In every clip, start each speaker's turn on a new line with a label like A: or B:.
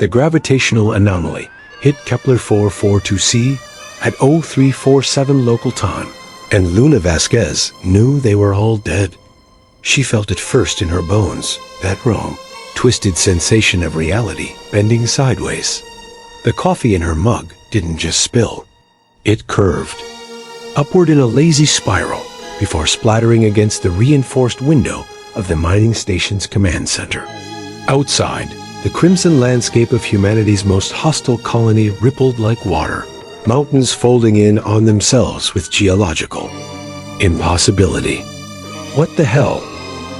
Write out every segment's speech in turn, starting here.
A: The gravitational anomaly hit Kepler 442c at 0347 local time, and Luna Vasquez knew they were all dead. She felt it first in her bones, that wrong, twisted sensation of reality bending sideways. The coffee in her mug didn't just spill. It curved, upward in a lazy spiral, before splattering against the reinforced window of the mining station's command center. Outside, the crimson landscape of humanity's most hostile colony rippled like water, mountains folding in on themselves with geological impossibility. What the hell?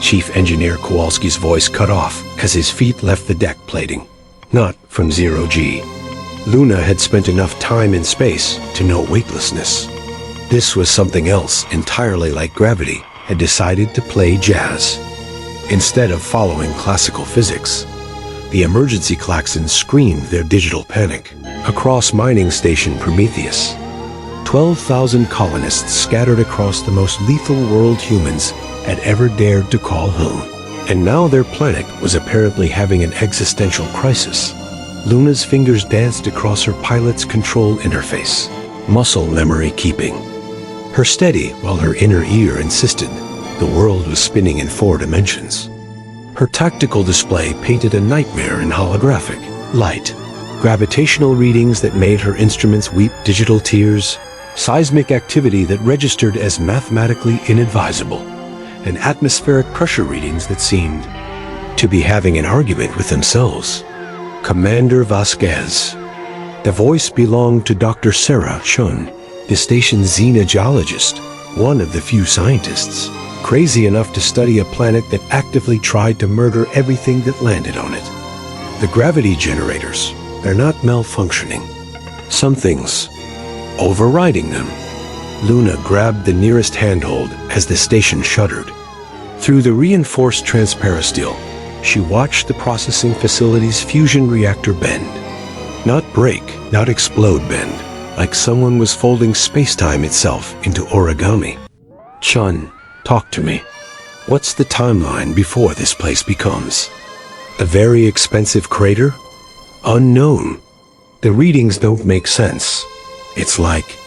A: Chief Engineer Kowalski's voice cut off as his feet left the deck plating. Not from zero-G. Luna had spent enough time in space to know weightlessness. This was something else entirely like gravity had decided to play jazz. Instead of following classical physics, the emergency klaxons screamed their digital panic. Across mining station Prometheus, 12,000 colonists scattered across the most lethal world humans had ever dared to call home. And now their planet was apparently having an existential crisis. Luna's fingers danced across her pilot's control interface, muscle memory keeping her steady while her inner ear insisted the world was spinning in 4 dimensions. Her tactical display painted a nightmare in holographic light. Gravitational readings that made her instruments weep digital tears, seismic activity that registered as mathematically inadvisable, and atmospheric pressure readings that seemed to be having an argument with themselves. Commander Vasquez. The voice belonged to Dr. Sarah Chun, the station's xenogeologist, one of the few scientists crazy enough to study a planet that actively tried to murder everything that landed on it. The gravity generators, they're not malfunctioning. Something's overriding them. Luna grabbed the nearest handhold as the station shuddered. Through the reinforced transparisteel, she watched the processing facility's fusion reactor bend. Not break, not explode bend, like someone was folding space-time itself into origami. Chun, talk to me. What's the timeline before this place becomes a very expensive crater? Unknown. The readings don't make sense. It's like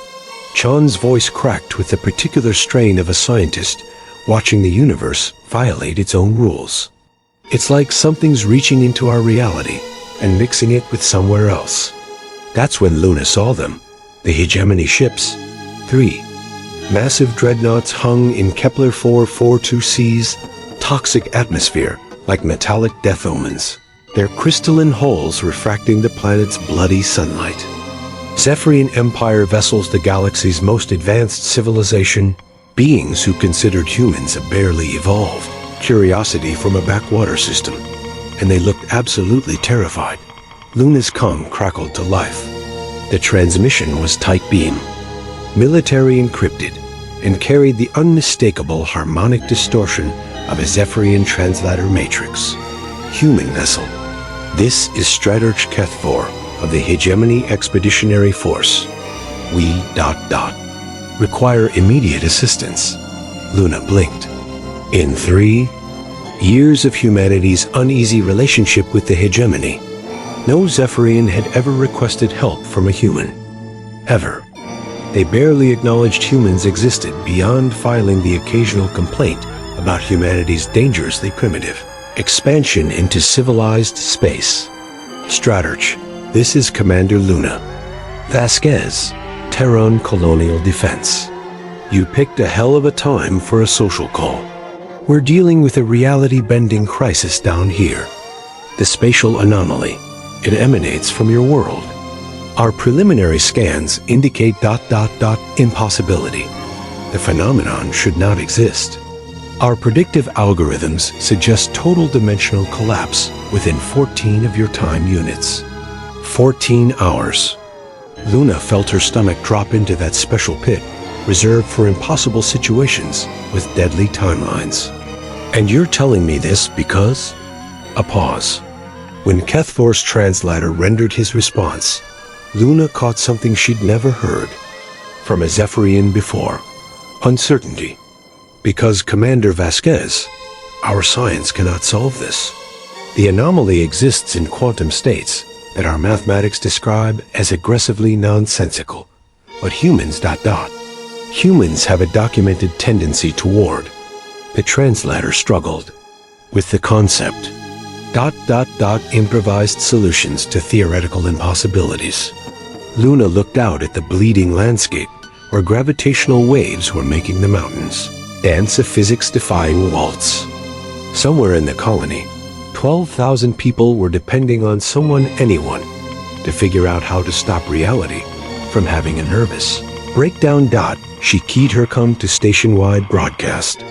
A: Chun's voice cracked with the particular strain of a scientist watching the universe violate its own rules. It's like something's reaching into our reality and mixing it with somewhere else. That's when Luna saw them, the hegemony ships. 3 massive dreadnoughts hung in Kepler 442c's toxic atmosphere like metallic death omens, their crystalline hulls refracting the planet's bloody sunlight. Zephyrian Empire vessels, the galaxy's most advanced civilization, beings who considered humans a barely evolved curiosity from a backwater system, and they looked absolutely terrified. Luna's comm crackled to life. The transmission was tight beam, military encrypted, and carried the unmistakable harmonic distortion of a Zephyrian translator matrix. Human vessel. This is Straturch Kethvor of the Hegemony Expeditionary Force. We... require immediate assistance. Luna blinked. In 3 years of humanity's uneasy relationship with the hegemony, no Zephyrian had ever requested help from a human. Ever. They barely acknowledged humans existed beyond filing the occasional complaint about humanity's dangerously primitive expansion into civilized space. Straturch, this is Commander Luna. Vasquez, Terran Colonial Defense. You picked a hell of a time for a social call. We're dealing with a reality-bending crisis down here. The spatial anomaly. It emanates from your world. Our preliminary scans indicate ... impossibility. The phenomenon should not exist. Our predictive algorithms suggest total dimensional collapse within 14 of your time units. 14 hours. Luna felt her stomach drop into that special pit reserved for impossible situations with deadly timelines. And you're telling me this because... A pause. When Kethvor's translator rendered his response, Luna caught something she'd never heard from a Zephyrian before. Uncertainty. Because Commander Vasquez, our science cannot solve this. The anomaly exists in quantum states, that our mathematics describe as aggressively nonsensical. But humans ... Humans have a documented tendency toward. The translator struggled with the concept ... Improvised solutions to theoretical impossibilities. Luna looked out at the bleeding landscape where gravitational waves were making the mountains dance a physics-defying waltz. Somewhere in the colony, 12,000 people were depending on anyone, to figure out how to stop reality from having a nervous breakdown. She keyed her come to station-wide broadcast.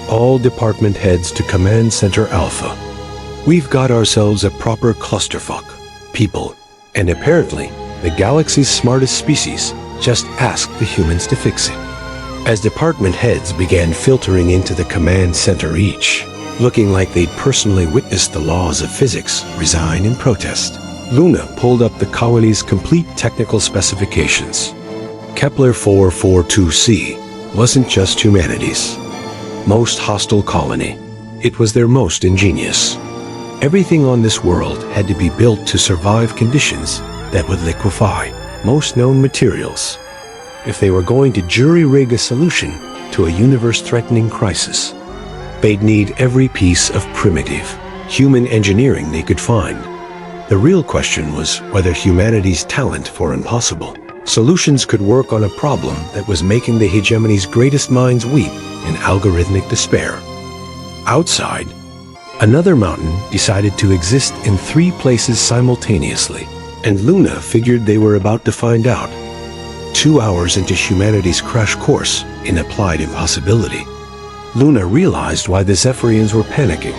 A: All department heads to Command Center Alpha. We've got ourselves a proper clusterfuck. People, and apparently the galaxy's smartest species, just asked the humans to fix it. As department heads began filtering into the command center, each looking like they'd personally witnessed the laws of physics resign in protest, Luna pulled up the colony's complete technical specifications. Kepler 442c wasn't just humanity's most hostile colony. It was their most ingenious. Everything on this world had to be built to survive conditions that would liquefy most known materials. If they were going to jury-rig a solution to a universe-threatening crisis, they'd need every piece of primitive human engineering they could find. The real question was whether humanity's talent for impossible solutions could work on a problem that was making the hegemony's greatest minds weep in algorithmic despair. Outside, another mountain decided to exist in 3 places simultaneously, and Luna figured they were about to find out. 2 hours into humanity's crash course in applied impossibility, Luna realized why the Zephyrians were panicking.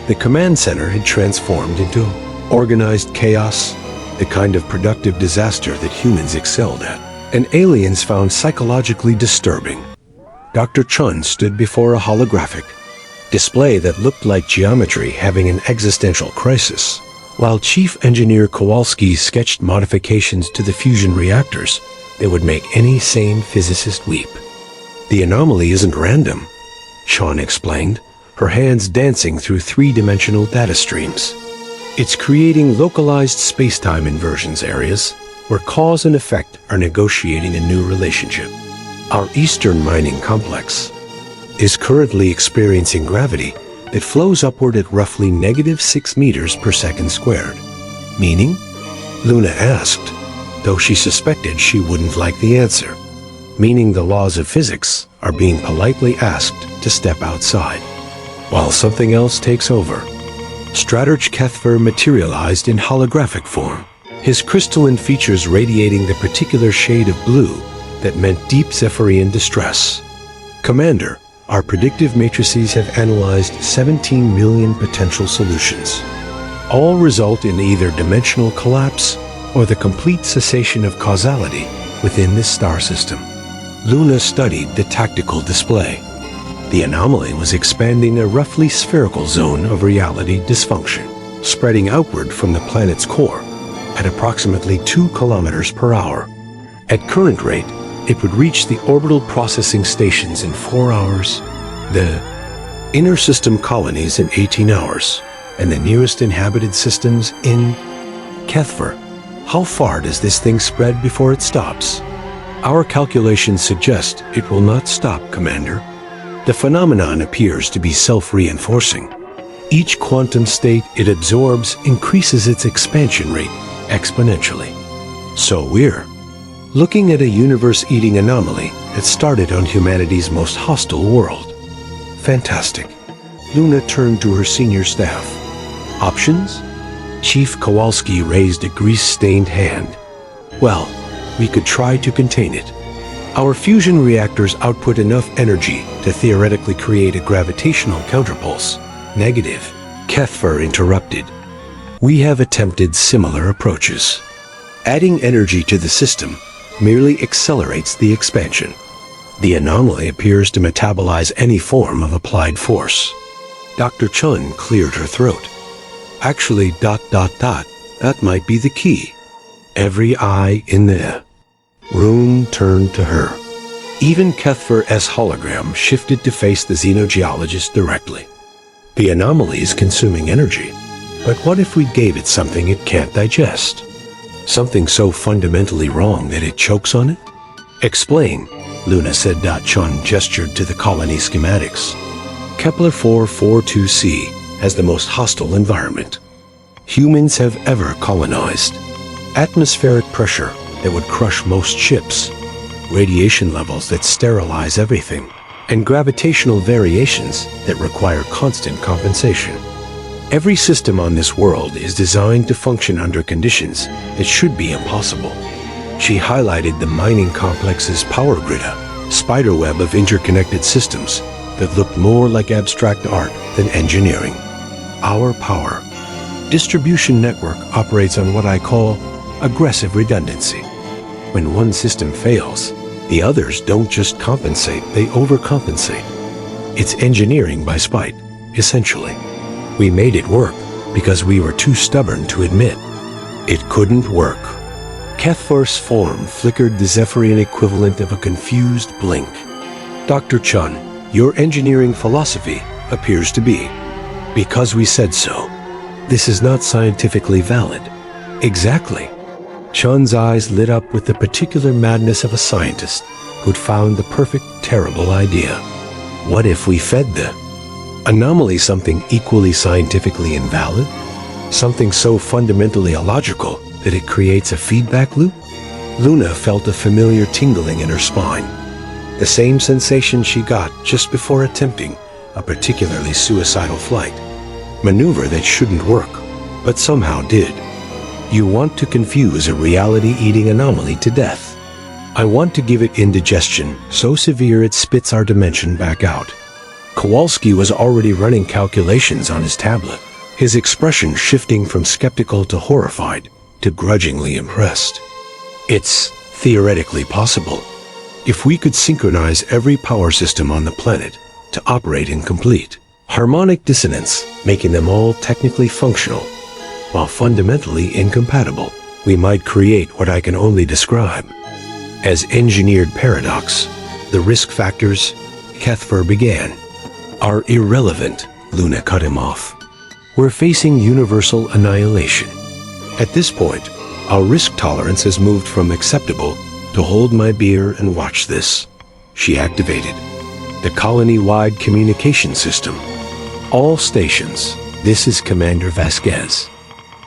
A: The command center had transformed into organized chaos, the kind of productive disaster that humans excelled at, and aliens found psychologically disturbing. Dr. Chun stood before a holographic display that looked like geometry having an existential crisis, while Chief Engineer Kowalski sketched modifications to the fusion reactors that would make any sane physicist weep. The anomaly isn't random, Chun explained, her hands dancing through 3-dimensional data streams. It's creating localized space-time inversions areas where cause and effect are negotiating a new relationship. Our Eastern mining complex is currently experiencing gravity that flows upward at roughly -6 meters per second squared. Meaning? Luna asked, though she suspected she wouldn't like the answer. Meaning the laws of physics are being politely asked to step outside, while something else takes over. Strategy Kethver materialized in holographic form, his crystalline features radiating the particular shade of blue that meant deep Zephyrian distress. Commander, our predictive matrices have analyzed 17 million potential solutions. All result in either dimensional collapse or the complete cessation of causality within this star system. Luna studied the tactical display. The anomaly was expanding a roughly spherical zone of reality dysfunction, spreading outward from the planet's core at approximately 2 kilometers per hour. At current rate, it would reach the orbital processing stations in 4 hours, the inner system colonies in 18 hours, and the nearest inhabited systems in Kethver. How far does this thing spread before it stops? Our calculations suggest it will not stop, Commander. The phenomenon appears to be self-reinforcing. Each quantum state it absorbs increases its expansion rate exponentially. So we're looking at a universe-eating anomaly that started on humanity's most hostile world. Fantastic. Luna turned to her senior staff. Options? Chief Kowalski raised a grease-stained hand. Well, we could try to contain it. Our fusion reactors output enough energy to theoretically create a gravitational counterpulse. Negative. Kethver interrupted. We have attempted similar approaches. Adding energy to the system merely accelerates the expansion. The anomaly appears to metabolize any form of applied force. Dr. Chun cleared her throat. Actually, ... that might be the key. Every eye in the room turned to her. Even Kethver's hologram shifted to face the xenogeologist directly. The anomaly is consuming energy, but what if we gave it something it can't digest? Something so fundamentally wrong that it chokes on it? Explain, Luna said. Chun gestured to the colony schematics. Kepler 442c has the most hostile environment humans have ever colonized. Atmospheric pressure that would crush most ships, radiation levels that sterilize everything, and gravitational variations that require constant compensation. Every system on this world is designed to function under conditions that should be impossible. She highlighted the mining complex's power grid, a spiderweb of interconnected systems that looked more like abstract art than engineering. Our power distribution network operates on what I call aggressive redundancy. When one system fails, the others don't just compensate, they overcompensate. It's engineering by spite, essentially. We made it work because we were too stubborn to admit it couldn't work. Kethvar's form flickered the Zephyrian equivalent of a confused blink. Dr. Chun, your engineering philosophy appears to be, because we said so. This is not scientifically valid. Exactly. Chun's eyes lit up with the particular madness of a scientist who'd found the perfect, terrible idea. What if we fed the anomaly something equally scientifically invalid? Something so fundamentally illogical that it creates a feedback loop? Luna felt a familiar tingling in her spine. The same sensation she got just before attempting a particularly suicidal flight. Maneuver that shouldn't work, but somehow did. You want to confuse a reality-eating anomaly to death. I want to give it indigestion so severe it spits our dimension back out. Kowalski was already running calculations on his tablet, his expression shifting from skeptical to horrified to grudgingly impressed. It's theoretically possible. If we could synchronize every power system on the planet to operate in complete harmonic dissonance, making them all technically functional, while fundamentally incompatible, we might create what I can only describe as engineered paradox. The risk factors, Kethvar began, are irrelevant, Luna cut him off. We're facing universal annihilation. At this point, our risk tolerance has moved from acceptable to hold my beer and watch this. She activated the colony-wide communication system. All stations, this is Commander Vasquez.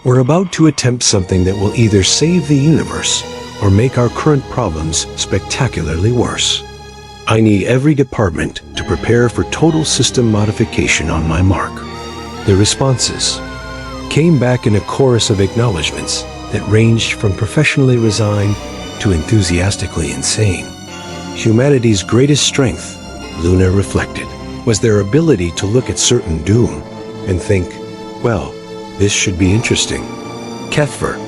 A: We're about to attempt something that will either save the universe or make our current problems spectacularly worse. I need every department to prepare for total system modification on my mark. The responses came back in a chorus of acknowledgments that ranged from professionally resigned to enthusiastically insane. Humanity's greatest strength, Luna reflected, was their ability to look at certain doom and think, well, this should be interesting. Kethvar,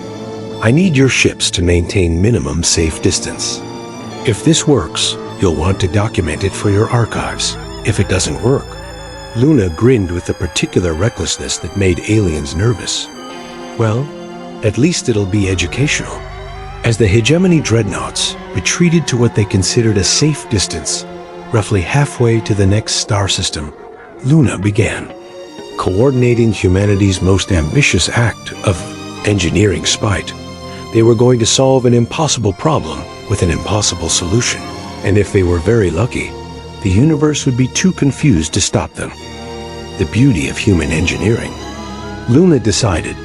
A: I need your ships to maintain minimum safe distance. If this works, you'll want to document it for your archives. If it doesn't work, Luna grinned with a particular recklessness that made aliens nervous. Well, at least it'll be educational. As the hegemony dreadnoughts retreated to what they considered a safe distance, roughly halfway to the next star system, Luna began coordinating humanity's most ambitious act of engineering spite. They were going to solve an impossible problem with an impossible solution, and if they were very lucky, the universe would be too confused to stop them. The beauty of human engineering, Luna decided,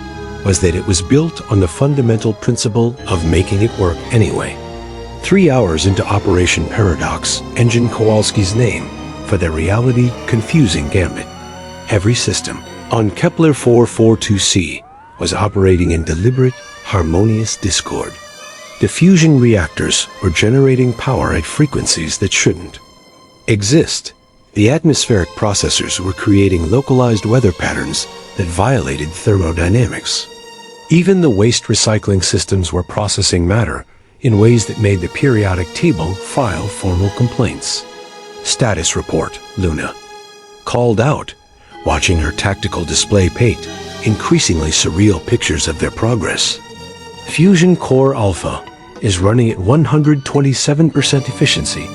A: was that it was built on the fundamental principle of making it work anyway. 3 hours into Operation Paradox, Engine Kowalski's name for the reality-confusing gambit. Every system on Kepler 442c was operating in deliberate, harmonious discord. Diffusion reactors were generating power at frequencies that shouldn't exist. The atmospheric processors were creating localized weather patterns that violated thermodynamics. Even the waste recycling systems were processing matter in ways that made the periodic table file formal complaints. Status report, Luna called out, watching her tactical display paint increasingly surreal pictures of their progress. Fusion Core Alpha is running at 127% efficiency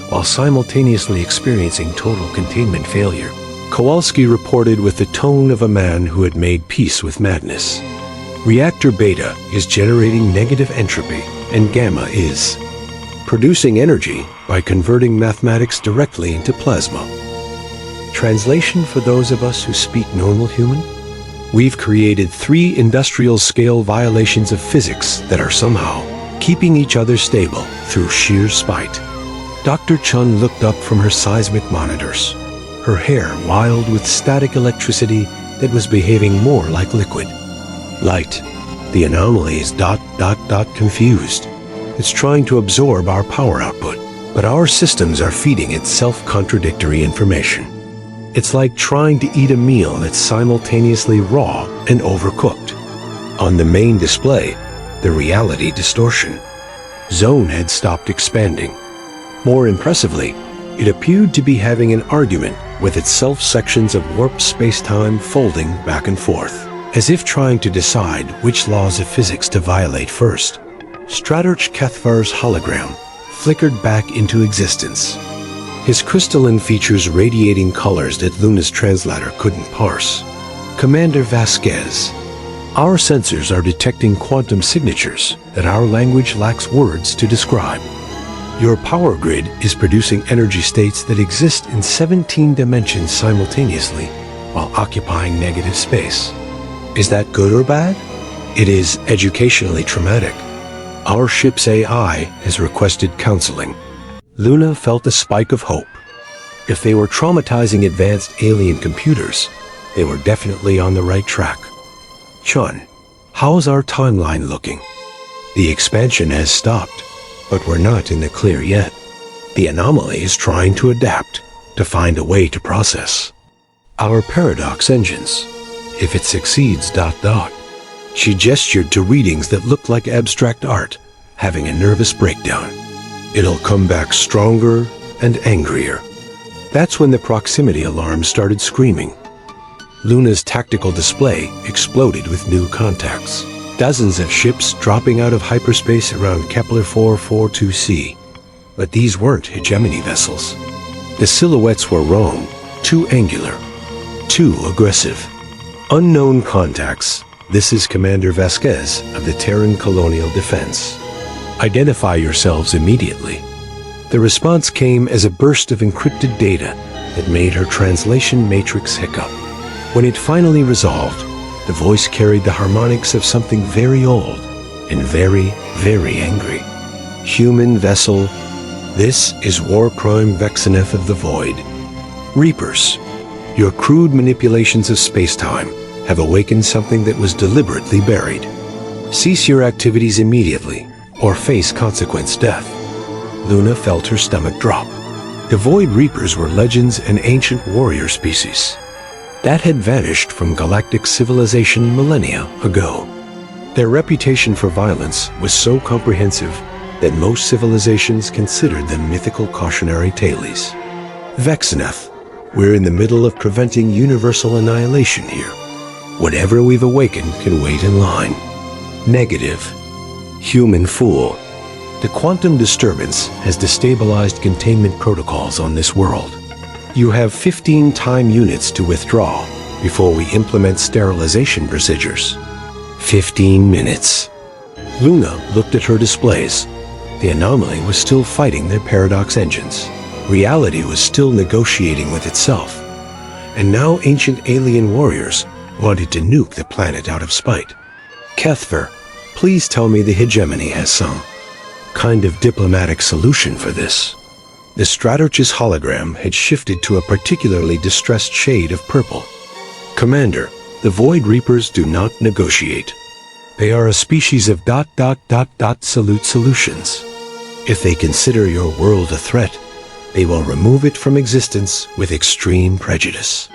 A: while simultaneously experiencing total containment failure. Kowalski reported with the tone of a man who had made peace with madness. Reactor beta is generating negative entropy, and gamma is producing energy by converting mathematics directly into plasma. Translation for those of us who speak normal human? We've created 3 industrial-scale violations of physics that are somehow keeping each other stable through sheer spite. Dr. Chun looked up from her seismic monitors, her hair wild with static electricity that was behaving more like liquid. Light. The anomaly is ... confused. It's trying to absorb our power output, but our systems are feeding it self-contradictory information. It's like trying to eat a meal that's simultaneously raw and overcooked. On the main display, the reality distortion zone had stopped expanding. More impressively, it appeared to be having an argument with itself, sections of warped space-time folding back and forth, as if trying to decide which laws of physics to violate first. Stratorch Cathvar's hologram flickered back into existence, his crystalline features radiating colors that Luna's translator couldn't parse. Commander Vasquez, our sensors are detecting quantum signatures that our language lacks words to describe. Your power grid is producing energy states that exist in 17 dimensions simultaneously while occupying negative space. Is that good or bad? It is educationally traumatic. Our ship's AI has requested counseling. Luna felt a spike of hope. If they were traumatizing advanced alien computers, they were definitely on the right track. Chun, how's our timeline looking? The expansion has stopped, but we're not in the clear yet. The anomaly is trying to adapt, to find a way to process our paradox engines. If it succeeds ... She gestured to readings that looked like abstract art, having a nervous breakdown. It'll come back stronger and angrier. That's when the proximity alarm started screaming. Luna's tactical display exploded with new contacts. Dozens of ships dropping out of hyperspace around Kepler 442c. But these weren't hegemony vessels. The silhouettes were wrong, too angular, too aggressive. Unknown contacts. This is Commander Vasquez of the Terran Colonial Defense. Identify yourselves immediately. The response came as a burst of encrypted data that made her translation matrix hiccup. When it finally resolved, the voice carried the harmonics of something very old and very, very angry. Human vessel, this is War Prime Vexeneth of the Void. Reapers, your crude manipulations of space-time have awakened something that was deliberately buried. Cease your activities immediately, or face consequence death. Luna felt her stomach drop. The Void Reapers were legends and ancient warrior species that had vanished from galactic civilization millennia ago. Their reputation for violence was so comprehensive that most civilizations considered them mythical cautionary tales. Vexeneth, we're in the middle of preventing universal annihilation here. Whatever we've awakened can wait in line. Negative. Human fool. The quantum disturbance has destabilized containment protocols on this world. You have 15 time units to withdraw before we implement sterilization procedures. 15 minutes. Luna looked at her displays. The anomaly was still fighting their paradox engines. Reality was still negotiating with itself. And now ancient alien warriors wanted to nuke the planet out of spite. Cathvar, please tell me the hegemony has some kind of diplomatic solution for this. The Stratorch's hologram had shifted to a particularly distressed shade of purple. Commander, the Void Reapers do not negotiate. They are a species of ... salute solutions. If they consider your world a threat, they will remove it from existence with extreme prejudice.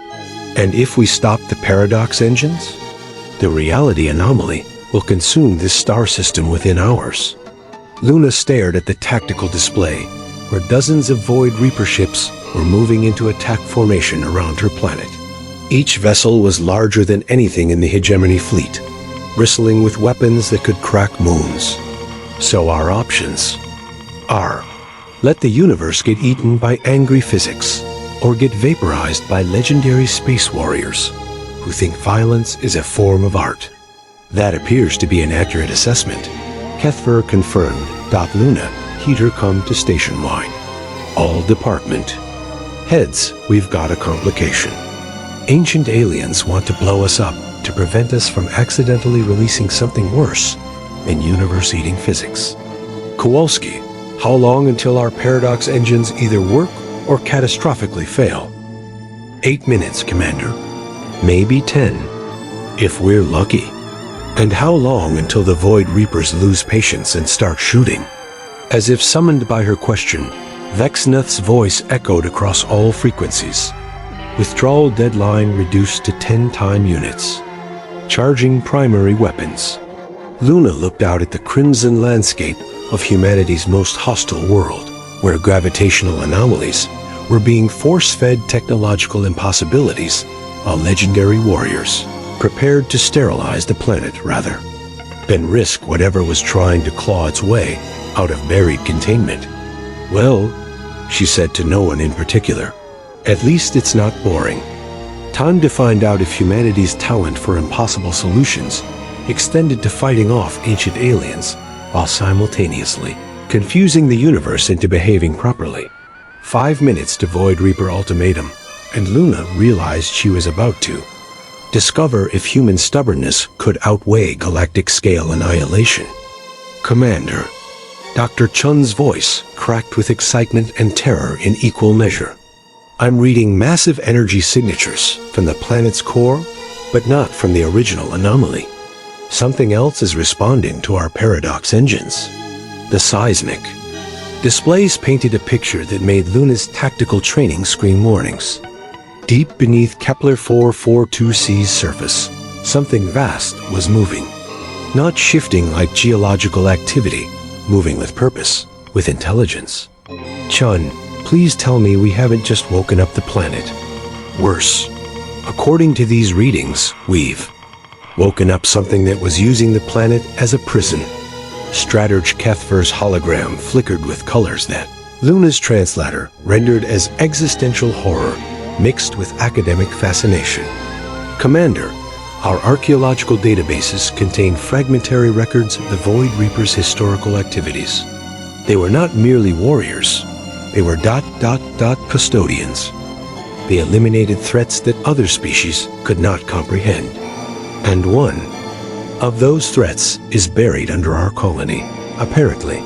A: And if we stop the paradox engines, the reality anomaly will consume this star system within hours. Luna stared at the tactical display, where dozens of Void Reaper ships were moving into attack formation around her planet. Each vessel was larger than anything in the hegemony fleet, bristling with weapons that could crack moons. So our options are: let the universe get eaten by angry physics, or get vaporized by legendary space warriors who think violence is a form of art. That appears to be an accurate assessment. Kethver confirmed. Luna, heed her come to station-wide. All department heads, we've got a complication. Ancient aliens want to blow us up to prevent us from accidentally releasing something worse than universe-eating physics. Kowalski, how long until our paradox engines either work or catastrophically fail? 8 minutes, Commander. Maybe 10, if we're lucky. And how long until the Void Reapers lose patience and start shooting? As if summoned by her question, Vexneth's voice echoed across all frequencies. Withdrawal deadline reduced to 10 time units. Charging primary weapons. Luna looked out at the crimson landscape of humanity's most hostile world, where gravitational anomalies were being force-fed technological impossibilities, while legendary warriors prepared to sterilize the planet rather than risk whatever was trying to claw its way out of buried containment. Well, she said to no one in particular, at least it's not boring. Time to find out if humanity's talent for impossible solutions extended to fighting off ancient aliens while simultaneously confusing the universe into behaving properly. 5 minutes to Void Reaper ultimatum, and Luna realized she was about to discover if human stubbornness could outweigh galactic-scale annihilation. Commander, Dr. Chun's voice cracked with excitement and terror in equal measure. I'm reading massive energy signatures from the planet's core, but not from the original anomaly. Something else is responding to our paradox engines. The seismic displays painted a picture that made Luna's tactical training scream warnings. Deep beneath Kepler 442c's surface, something vast was moving. Not shifting like geological activity, moving with purpose, with intelligence. Chun, please tell me we haven't just woken up the planet. Worse. According to these readings, we've woken up something that was using the planet as a prison. Strategy Kethver's hologram flickered with colors that Luna's translator rendered as existential horror mixed with academic fascination. Commander, our archaeological databases contain fragmentary records of the Void Reapers' historical activities. They were not merely warriors. They were ... custodians. They eliminated threats that other species could not comprehend. And one of those threats is buried under our colony, apparently.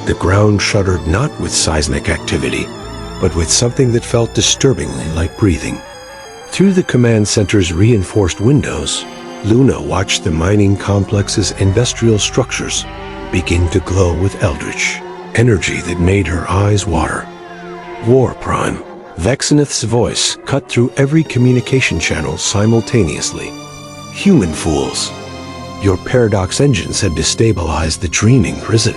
A: The ground shuddered not with seismic activity, but with something that felt disturbingly like breathing. Through the command center's reinforced windows, Luna watched the mining complex's industrial structures begin to glow with eldritch energy that made her eyes water. War Prime. Vexneth's voice cut through every communication channel simultaneously. Human fools. Your paradox engines have destabilized the dreaming prison.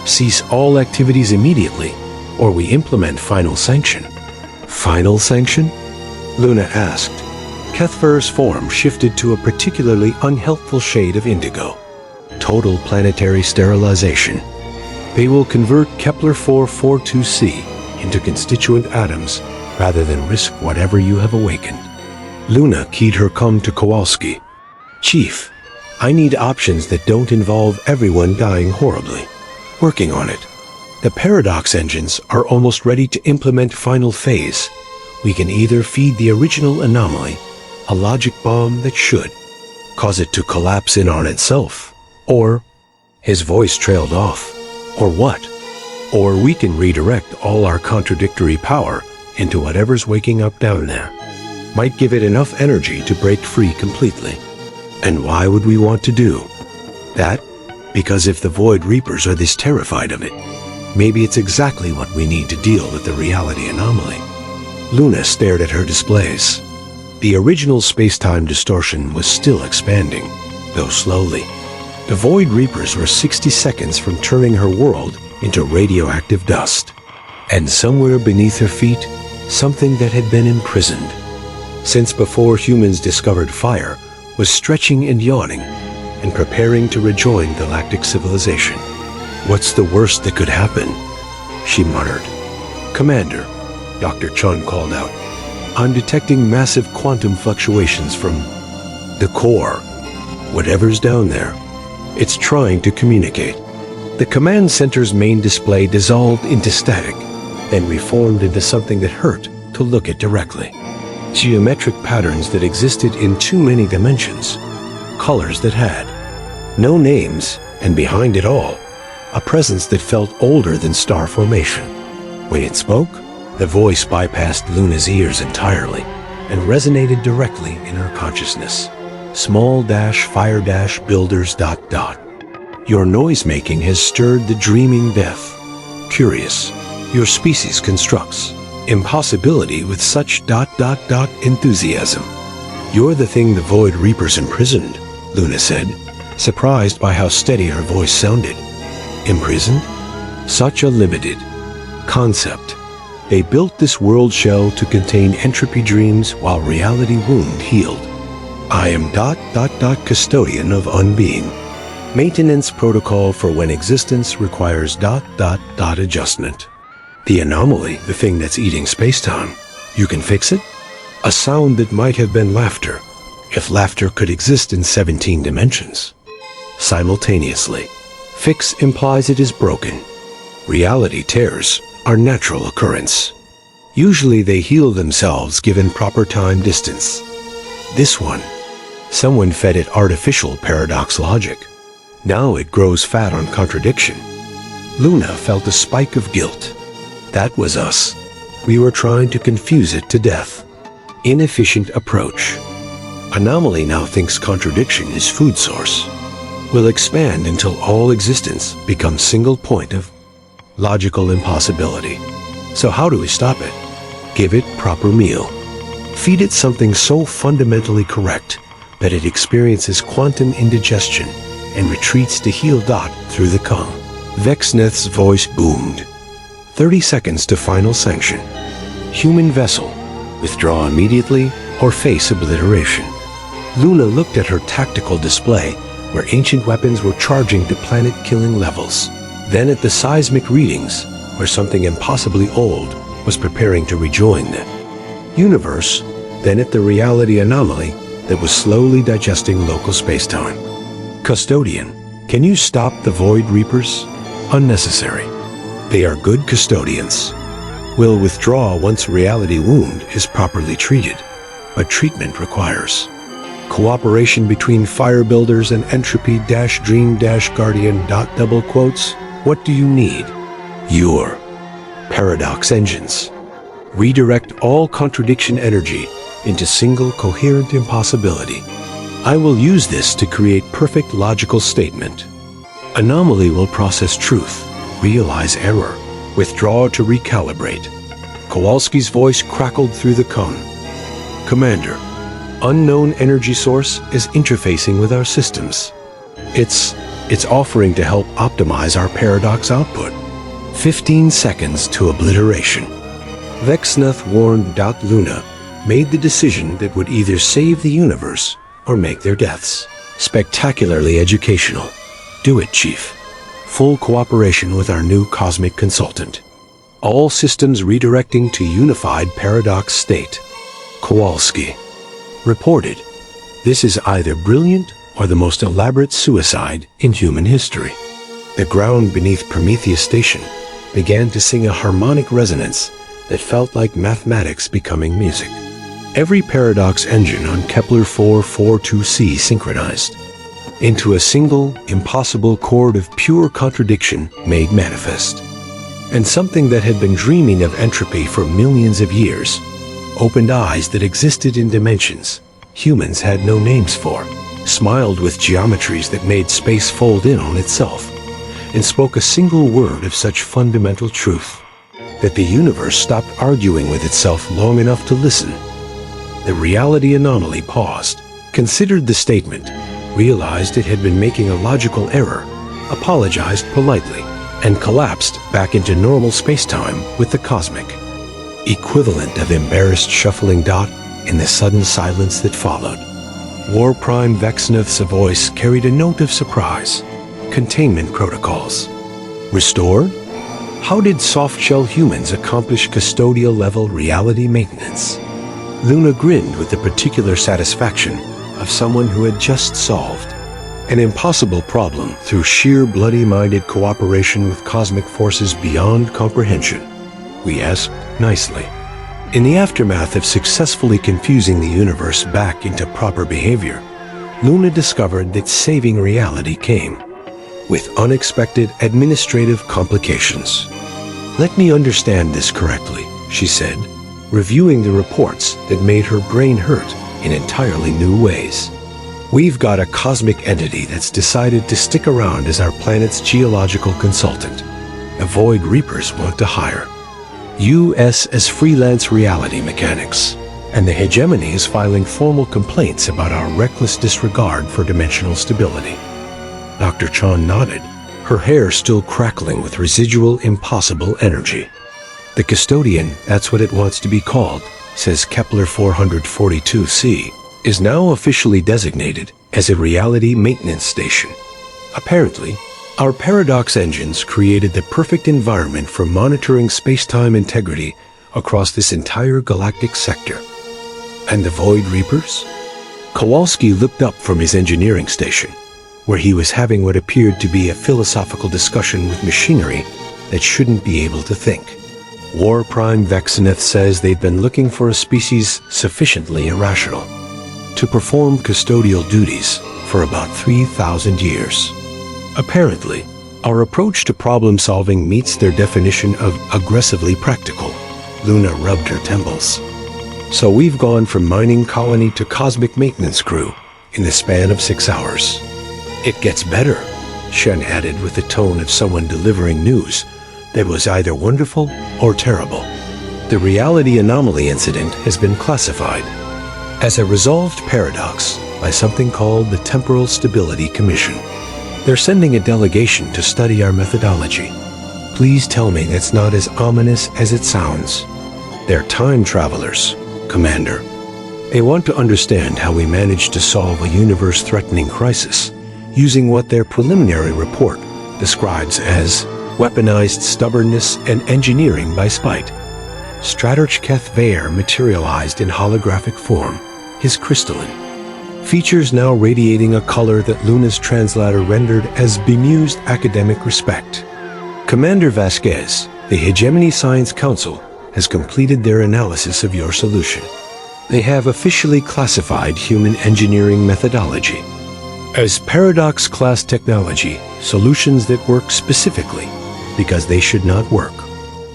A: Cease all activities immediately, or we implement final sanction. Final sanction? Luna asked. Kethver's form shifted to a particularly unhelpful shade of indigo. Total planetary sterilization. They will convert Kepler 442c into constituent atoms rather than risk whatever you have awakened. Luna keyed her come to Kowalski. Chief, I need options that don't involve everyone dying horribly. Working on it. The paradox engines are almost ready to implement final phase. We can either feed the original anomaly a logic bomb that should cause it to collapse in on itself, or his voice trailed off, or what? Or we can redirect all our contradictory power into whatever's waking up down there. Might give it enough energy to break free completely. And why would we want to do that? Because if the Void Reapers are this terrified of it, maybe it's exactly what we need to deal with the reality anomaly. Luna stared at her displays. The original space-time distortion was still expanding, though slowly. The Void Reapers were 60 seconds from turning her world into radioactive dust. And somewhere beneath her feet, something that had been imprisoned since before humans discovered fire was stretching and yawning and preparing to rejoin galactic civilization. What's the worst that could happen? She muttered. Commander, Dr. Chun called out. I'm detecting massive quantum fluctuations from the core. Whatever's down there, it's trying to communicate. The command center's main display dissolved into static, then reformed into something that hurt to look at directly. Geometric patterns that existed in too many dimensions. Colors that had no names, and behind it all, a presence that felt older than star formation. When it spoke, the voice bypassed Luna's ears entirely and resonated directly in her consciousness. Small-fire-builders ... Your noise-making has stirred the dreaming death. Curious, your species constructs impossibility with such ... enthusiasm. You're the thing the Void Reapers imprisoned, Luna said, surprised by how steady her voice sounded. Imprisoned? Such a limited concept. They built this world shell to contain entropy dreams while reality wound healed. I am ... custodian of unbeing. Maintenance protocol for when existence requires ... adjustment. The anomaly, the thing that's eating space-time. You can fix it? A sound that might have been laughter, if laughter could exist in 17 dimensions. Simultaneously, fix implies it is broken. Reality tears are natural occurrence. Usually they heal themselves given proper time distance. This one, someone fed it artificial paradox logic. Now it grows fat on contradiction. Luna felt a spike of guilt. That was us. We were trying to confuse it to death. Inefficient approach. Anomaly now thinks contradiction is food source. Will expand until all existence becomes single point of logical impossibility. So how do we stop it? Give it proper meal. Feed it something so fundamentally correct that it experiences quantum indigestion and retreats to heal through the calm. Vexneth's voice boomed. 30 seconds to final sanction. Human vessel. Withdraw immediately or face obliteration. Luna looked at her tactical display where ancient weapons were charging to planet-killing levels. Then at the seismic readings where something impossibly old was preparing to rejoin the universe. Then at the reality anomaly that was slowly digesting local space-time. Custodian, can you stop the Void Reapers? Unnecessary. They are good custodians. Will withdraw once reality wound is properly treated, but treatment requires cooperation between fire builders and entropy-dream-guardian ... What do you need? Your paradox engines. Redirect all contradiction energy into single coherent impossibility. I will use this to create perfect logical statement. Anomaly will process truth, realize error, withdraw to recalibrate. Kowalski's voice crackled through the cone. Commander, unknown energy source is interfacing with our systems. It's offering to help optimize our paradox output. 15 seconds to obliteration. Vexneth warned Luna made the decision that would either save the universe or make their deaths. Spectacularly educational. Do it, Chief. Full cooperation with our new cosmic consultant. All systems redirecting to unified paradox state. Kowalski. Reported. This is either brilliant or the most elaborate suicide in human history. The ground beneath Prometheus Station began to sing a harmonic resonance that felt like mathematics becoming music. Every paradox engine on Kepler 442c synchronized into a single, impossible chord of pure contradiction made manifest. And something that had been dreaming of entropy for millions of years opened eyes that existed in dimensions humans had no names for, smiled with geometries that made space fold in on itself, and spoke a single word of such fundamental truth that the universe stopped arguing with itself long enough to listen. The reality anomaly paused, considered the statement, realized it had been making a logical error, apologized politely, and collapsed back into normal space-time with the cosmic equivalent of embarrassed shuffling in the sudden silence that followed. War Prime Vexneth's voice carried a note of surprise. Containment protocols. Restored? How did soft-shell humans accomplish custodial-level reality maintenance? Luna grinned with the particular satisfaction of someone who had just solved An impossible problem through sheer bloody-minded cooperation with cosmic forces beyond comprehension. We asked nicely. In the aftermath of successfully confusing the universe back into proper behavior, Luna discovered that saving reality came with unexpected administrative complications. "Let me understand this correctly," she said, reviewing the reports that made her brain hurt in entirely new ways. "We've got a cosmic entity that's decided to stick around as our planet's geological consultant. The Void Reapers want to hire U.S. as freelance reality mechanics, and the hegemony is filing formal complaints about our reckless disregard for dimensional stability." Dr. Chan nodded, her hair still crackling with residual impossible energy. "The custodian, that's what it wants to be called, says Kepler 442c, is now officially designated as a reality maintenance station. Apparently, our paradox engines created the perfect environment for monitoring space-time integrity across this entire galactic sector." "And the Void Reapers?" Kowalski looked up from his engineering station, where he was having what appeared to be a philosophical discussion with machinery that shouldn't be able to think. "War Prime Vexeneth says they've been looking for a species sufficiently irrational to perform custodial duties for about 3,000 years. Apparently, our approach to problem-solving meets their definition of aggressively practical." Luna rubbed her temples. "So we've gone from mining colony to cosmic maintenance crew in the span of 6 hours. It gets better," Shen added with the tone of someone delivering news that was either wonderful or terrible. "The reality anomaly incident has been classified as a resolved paradox by something called the Temporal Stability Commission. They're sending a delegation to study our methodology. Please tell me that's not as ominous as it sounds. They're time travelers, Commander. They want to understand how we managed to solve a universe-threatening crisis using what their preliminary report describes as weaponized stubbornness and engineering by spite." Stratorchketh Vaer materialized in holographic form, his crystalline features now radiating a color that Luna's translator rendered as bemused academic respect. "Commander Vasquez, the Hegemony Science Council has completed their analysis of your solution. They have officially classified human engineering methodology as paradox-class technology, solutions that work specifically because they should not work.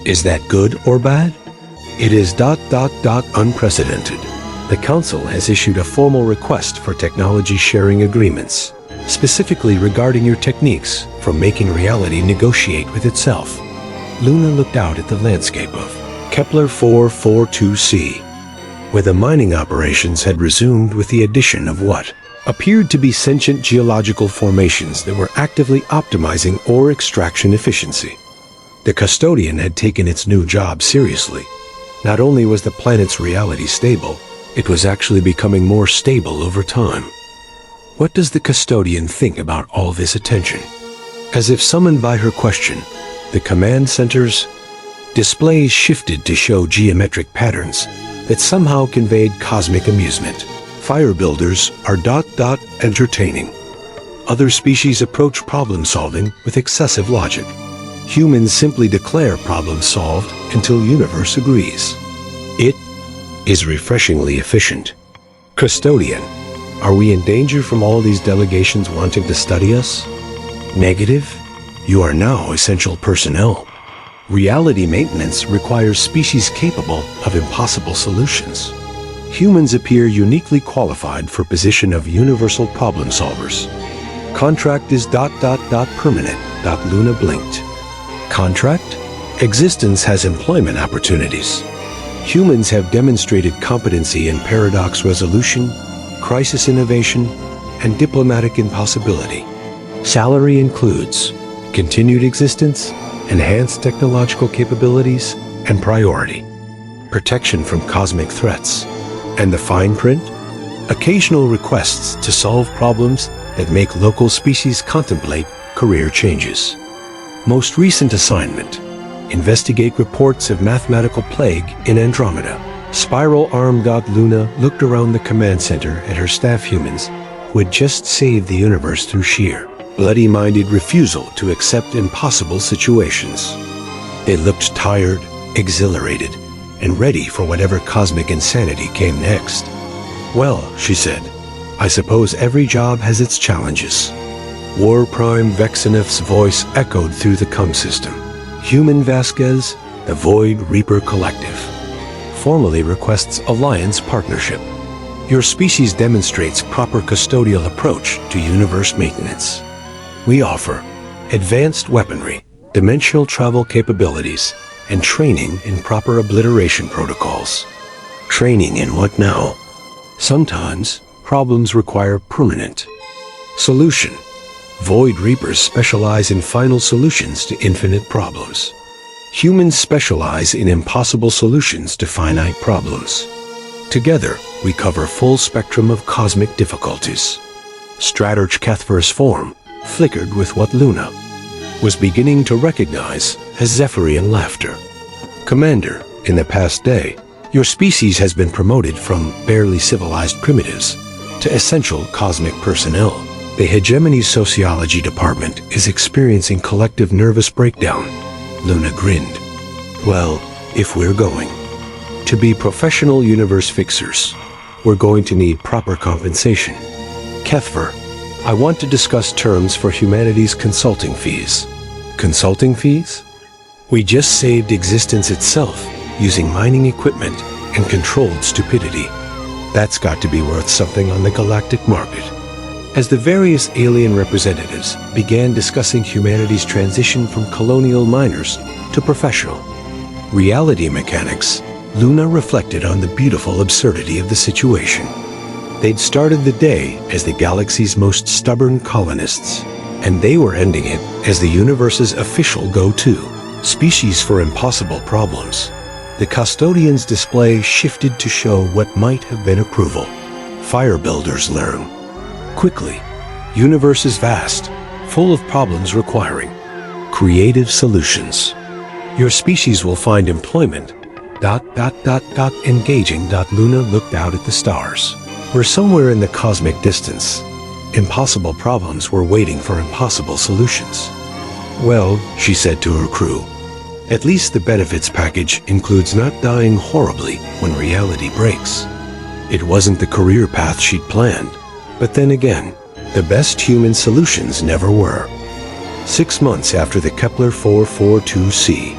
A: Is that good or bad? It is ... unprecedented. The Council has issued a formal request for technology sharing agreements, specifically regarding your techniques for making reality negotiate with itself." Luna looked out at the landscape of Kepler 442c, where the mining operations had resumed with the addition of what appeared to be sentient geological formations that were actively optimizing ore extraction efficiency. The custodian had taken its new job seriously. Not only was the planet's reality stable, it was actually becoming more stable over time. What does the custodian think about all this attention? As if summoned by her question, the command center's displays shifted to show geometric patterns that somehow conveyed cosmic amusement. "Fire builders are ... entertaining. Other species approach problem solving with excessive logic. Humans simply declare problem solved until universe agrees. It is refreshingly efficient. Custodian, are we in danger from all these delegations wanting to study us? Negative. You are now essential personnel. Reality maintenance requires species capable of impossible solutions. Humans appear uniquely qualified for position of universal problem solvers. Contract is ... permanent. Luna blinked. Contract? Existence has employment opportunities. Humans have demonstrated competency in paradox resolution, crisis innovation, and diplomatic impossibility. Salary includes continued existence, enhanced technological capabilities, and priority. Protection from cosmic threats. And the fine print? Occasional requests to solve problems that make local species contemplate career changes. Most recent assignment: investigate reports of mathematical plague in Andromeda. Spiral-armed Luna looked around the command center at her staff humans, who who had just saved the universe through sheer, bloody-minded refusal to accept impossible situations. They looked tired, exhilarated, and ready for whatever cosmic insanity came next. "Well," she said, "I suppose every job has its challenges." War Prime Vexenef's voice echoed through the comm system. "Human Vasquez, the Void Reaper Collective, formally requests alliance partnership. Your species demonstrates proper custodial approach to universe maintenance. We offer advanced weaponry, dimensional travel capabilities, and training in proper obliteration protocols." Training in what now? Sometimes problems require permanent solution. Void Reapers specialize in final solutions to infinite problems. Humans specialize in impossible solutions to finite problems. Together, we cover full spectrum of cosmic difficulties. Strategy Cathver's form flickered with what Luna was beginning to recognize as Zephyrian laughter. "Commander, in the past day, your species has been promoted from barely civilized primitives to essential cosmic personnel. The Hegemony Sociology Department is experiencing collective nervous breakdown." Luna grinned. "Well, if we're going to be professional universe fixers, we're going to need proper compensation. Cathver, I want to discuss terms for humanity's consulting fees." "Consulting fees? We just saved existence itself using mining equipment and controlled stupidity. That's got to be worth something on the galactic market." As the various alien representatives began discussing humanity's transition from colonial miners to professional reality mechanics, Luna reflected on the beautiful absurdity of the situation. They'd started the day as the galaxy's most stubborn colonists, and they were ending it as the universe's official go-to species for impossible problems. The custodian's display shifted to show what might have been approval. Fire builders learn quickly. Universe is vast, full of problems requiring creative solutions. Your species will find employment. ... Engaging. Luna looked out at the stars. We're somewhere in the cosmic distance. Impossible problems were waiting for impossible solutions. "Well," she said to her crew, "at least the benefits package includes not dying horribly when reality breaks." It wasn't the career path she'd planned, but then again, the best human solutions never were. 6 months after the Kepler 442c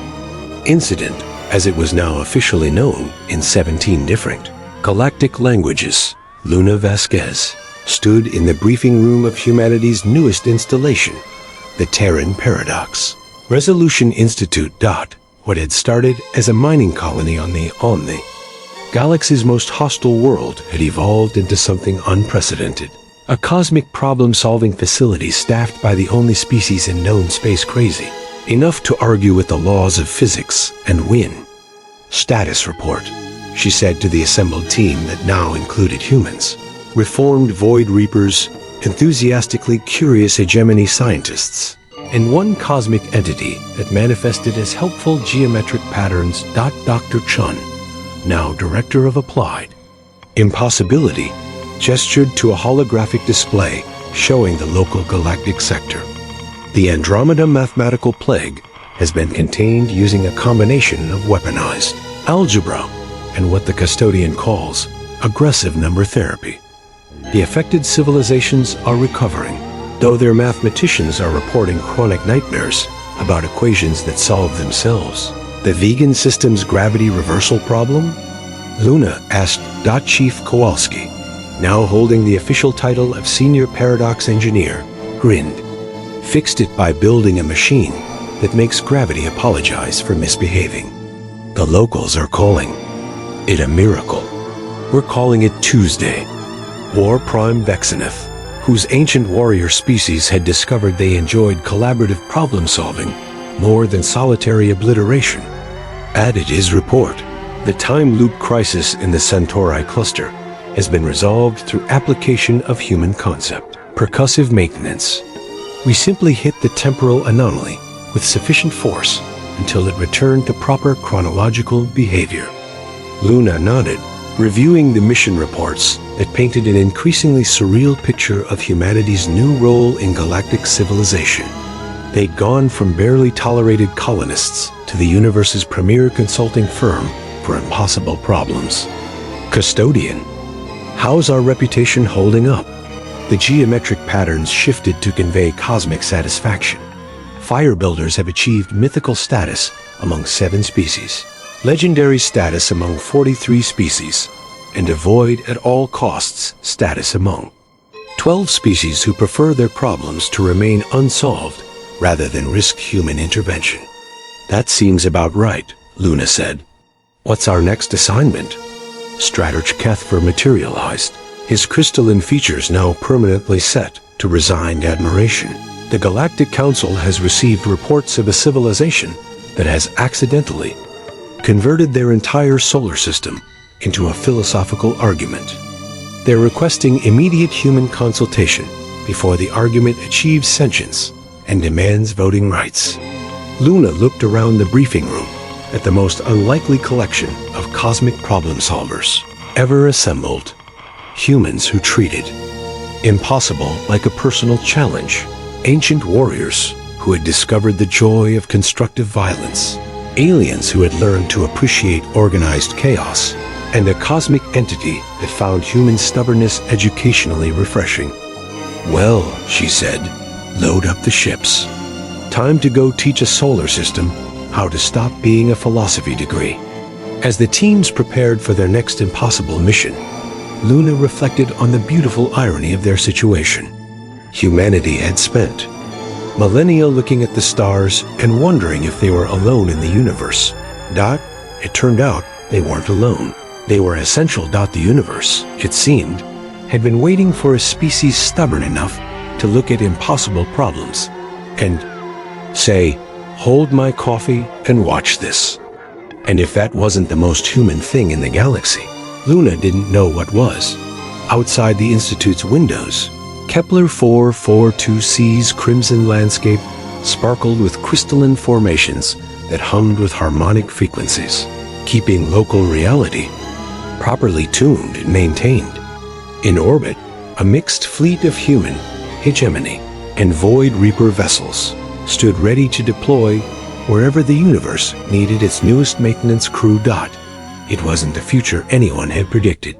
A: incident, as it was now officially known in 17 different galactic languages, Luna Vasquez stood in the briefing room of humanity's newest installation, the Terran Paradox Resolution Institute. What had started as a mining colony on the galaxy's most hostile world had evolved into something unprecedented. A cosmic problem-solving facility staffed by the only species in known space crazy, enough to argue with the laws of physics and win. "Status report," she said to the assembled team that now included humans, reformed Void Reapers, enthusiastically curious hegemony scientists, and one cosmic entity that manifested as helpful geometric patterns. Dr. Chun, now Director of Applied Impossibility, gestured to a holographic display showing the local galactic sector. "The Andromeda mathematical plague has been contained using a combination of weaponized algebra and what the custodian calls aggressive number therapy. The affected civilizations are recovering, though their mathematicians are reporting chronic nightmares about equations that solve themselves." "The vegan system's gravity reversal problem?" Luna asked. Chief Kowalski, now holding the official title of Senior Paradox Engineer, grinned. "Fixed it by building a machine that makes gravity apologize for misbehaving. The locals are calling it a miracle. We're calling it Tuesday." War Prime Vexenef, whose ancient warrior species had discovered they enjoyed collaborative problem-solving more than solitary obliteration, added his report. "The time loop crisis in the Centauri cluster has been resolved through application of human concept, percussive maintenance. We simply hit the temporal anomaly with sufficient force until it returned to proper chronological behavior." Luna nodded. reviewing the mission reports that painted an increasingly surreal picture of humanity's new role in galactic civilization. They'd gone from barely tolerated colonists to the universe's premier consulting firm for impossible problems. Custodian, how's our reputation holding up? The geometric patterns shifted to convey cosmic satisfaction. Fire builders have achieved mythical status among 7 species, legendary status among 43 species, and avoid at all costs status among 12 species who prefer their problems to remain unsolved rather than risk human intervention. That seems about right, Luna said. What's our next assignment? Strategy Kethver materialized, his crystalline features now permanently set to resigned admiration. The Galactic Council has received reports of a civilization that has accidentally converted their entire solar system into a philosophical argument. They're requesting immediate human consultation before the argument achieves sentience and demands voting rights. Luna looked around the briefing room at the most unlikely collection of cosmic problem solvers ever assembled. Humans who treated impossible like a personal challenge. Ancient warriors who had discovered the joy of constructive violence. Aliens who had learned to appreciate organized chaos. And a cosmic entity that found human stubbornness educationally refreshing. Well, she said, load up the ships. Time to go teach a solar system how to stop being a philosophy degree. As the teams prepared for their next impossible mission, Luna reflected on the beautiful irony of their situation. Humanity had spent millennia looking at the stars and wondering if they were alone in the universe. It turned out they weren't alone. They were essential. The universe, it seemed, had been waiting for a species stubborn enough to look at impossible problems and say, hold my coffee and watch this. And if that wasn't the most human thing in the galaxy, Luna didn't know what was. Outside the Institute's windows, Kepler 442c's crimson landscape sparkled with crystalline formations that hummed with harmonic frequencies, keeping local reality properly tuned and maintained. In orbit, a mixed fleet of human, hegemony, and Void Reaper vessels stood ready to deploy wherever the universe needed its newest maintenance crew. It wasn't the future anyone had predicted.